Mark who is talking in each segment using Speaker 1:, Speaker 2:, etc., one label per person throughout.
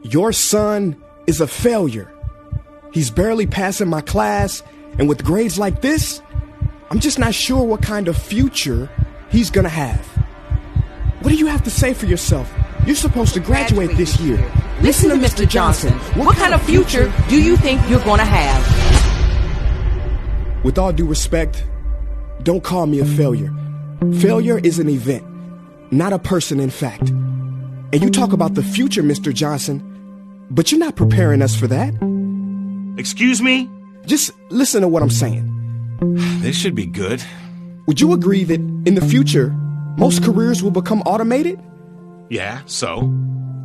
Speaker 1: Your son is a failure. He's barely passing my class, and with grades like this, I'm just not sure what kind of future he's gonna have. What do you have to say for yourself? You're supposed to graduate this year.
Speaker 2: Listen to Mr. Johnson. What kind of future do you think you're gonna have?
Speaker 1: With all due respect, don't call me a failure. Failure is an event, not a person, in fact. And you talk about the future, Mr. Johnson, but you're not preparing us for that.
Speaker 3: Excuse me?
Speaker 1: Just listen to what I'm saying.
Speaker 3: This should be good.
Speaker 1: Would you agree that in the future, most careers will become automated?
Speaker 3: Yeah, so?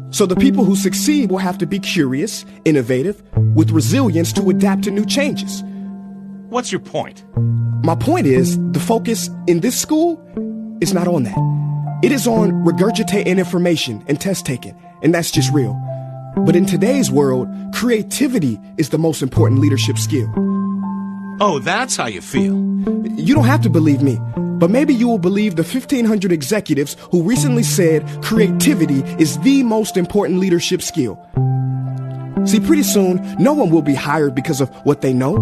Speaker 1: So the people who succeed will have to be curious, innovative, with resilience to adapt to new changes.
Speaker 3: What's your point?
Speaker 1: My point is, the focus in this school is not on that. It is on regurgitating information and test taking, and that's just real. But in today's world, creativity is the most important leadership skill.
Speaker 3: Oh, that's how you feel.
Speaker 1: You don't have to believe me, but maybe you will believe the 1,500 executives who recently said creativity is the most important leadership skill. See, pretty soon, no one will be hired because of what they know.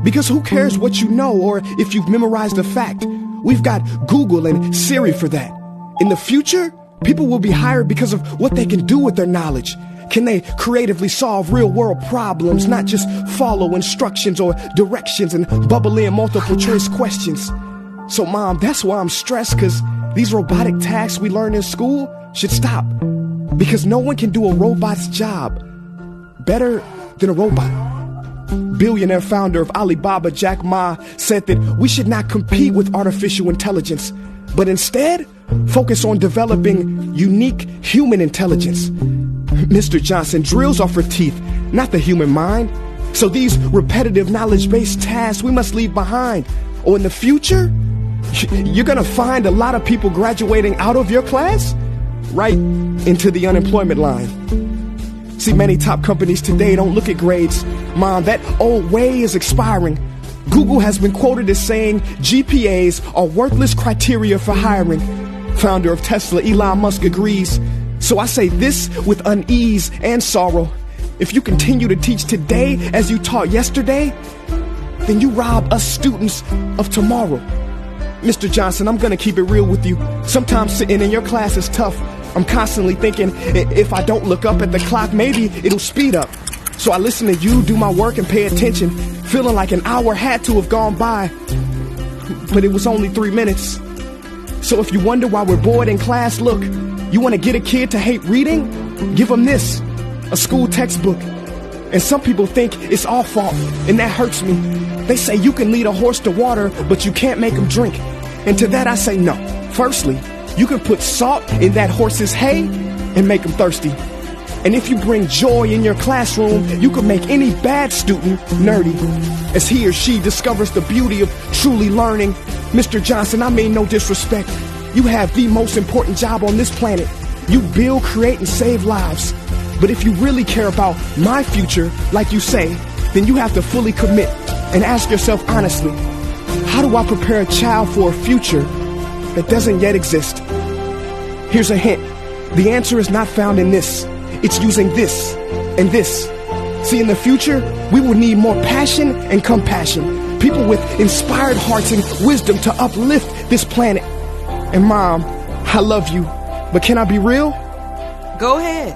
Speaker 1: Because who cares what you know or if you've memorized a fact? We've got Google and Siri for that. In the future, people will be hired because of what they can do with their knowledge. Can they creatively solve real-world problems, not just follow instructions or directions and bubble in multiple choice questions? So, Mom, that's why I'm stressed, because these robotic tasks we learn in school should stop. Because no one can do a robot's job better than a robot. Billionaire founder of Alibaba, Jack Ma, said that we should not compete with artificial intelligence, but instead focus on developing unique human intelligence. Mr. Johnson, drills are for teeth, not the human mind. So these repetitive knowledge-based tasks we must leave behind. Or in the future, you're gonna find a lot of people graduating out of your class right into the unemployment line. See, many top companies today don't look at grades. Mom, that old way is expiring. Google has been quoted as saying GPAs are worthless criteria for hiring. Founder of Tesla, Elon Musk, agrees. So I say this with unease and sorrow. If you continue to teach today as you taught yesterday, then you rob us students of tomorrow. Mr. Johnson, I'm gonna keep it real with you. Sometimes sitting in your class is tough. I'm constantly thinking, if I don't look up at the clock, maybe it'll speed up. So I listen to you do my work and pay attention, feeling like an hour had to have gone by. But it was only 3 minutes. So if you wonder why we're bored in class, look, you want to get a kid to hate reading? Give them this, a school textbook. And some people think it's our fault, and that hurts me. They say you can lead a horse to water, but you can't make him drink. And to that I say no. Firstly, you can put salt in that horse's hay and make him thirsty. And if you bring joy in your classroom, you can make any bad student nerdy as he or she discovers the beauty of truly learning. Mr. Johnson, I mean no disrespect. You have the most important job on this planet. You build, create, and save lives. But if you really care about my future, like you say, then you have to fully commit and ask yourself honestly, how do I prepare a child for a future that doesn't yet exist? Here's a hint. The answer is not found in this. It's using this and this. See, in the future, we will need more passion and compassion. People with inspired hearts and wisdom to uplift this planet. And Mom, I love you, but can I be real?
Speaker 2: Go ahead.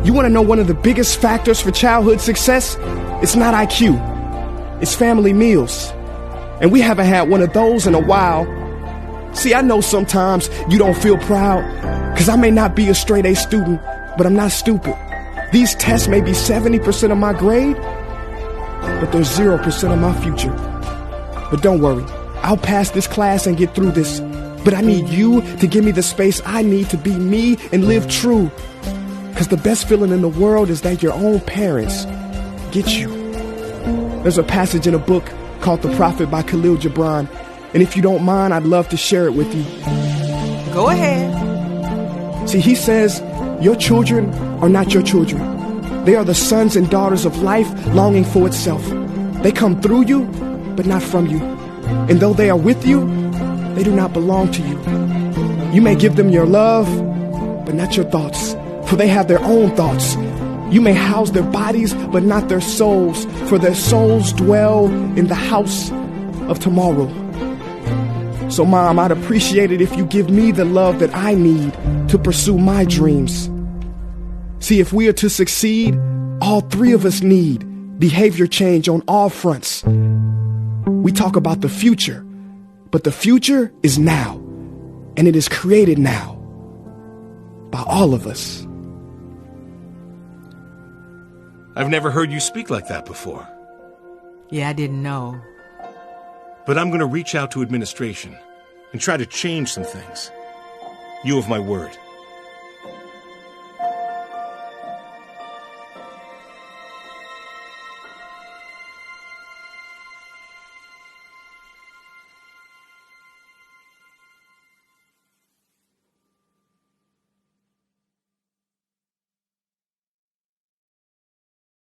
Speaker 1: You want to know one of the biggest factors for childhood success? It's not IQ. It's family meals. And we haven't had one of those in a while. See, I know sometimes you don't feel proud, because I may not be a straight A student, but I'm not stupid. These tests may be 70% of my grade, but they're 0% of my future. But don't worry, I'll pass this class and get through this. But I need you to give me the space I need to be me and live true. Because the best feeling in the world is that your own parents get you. There's a passage in a book called The Prophet by Khalil Gibran. And if you don't mind, I'd love to share it with you.
Speaker 2: Go ahead.
Speaker 1: See, he says, your children are not your children. They are the sons and daughters of life longing for itself. They come through you, but not from you. And though they are with you, they do not belong to you. You may give them your love, but not your thoughts, for they have their own thoughts. You may house their bodies, but not their souls, for their souls dwell in the house of tomorrow. So, Mom, I'd appreciate it if you give me the love that I need to pursue my dreams. See, if we are to succeed, all three of us need behavior change on all fronts. We talk about the future, but the future is now, and it is created now by all of us.
Speaker 3: I've never heard you speak like that before.
Speaker 2: Yeah, I didn't know.
Speaker 3: But I'm going to reach out to administration and try to change some things. You have my word.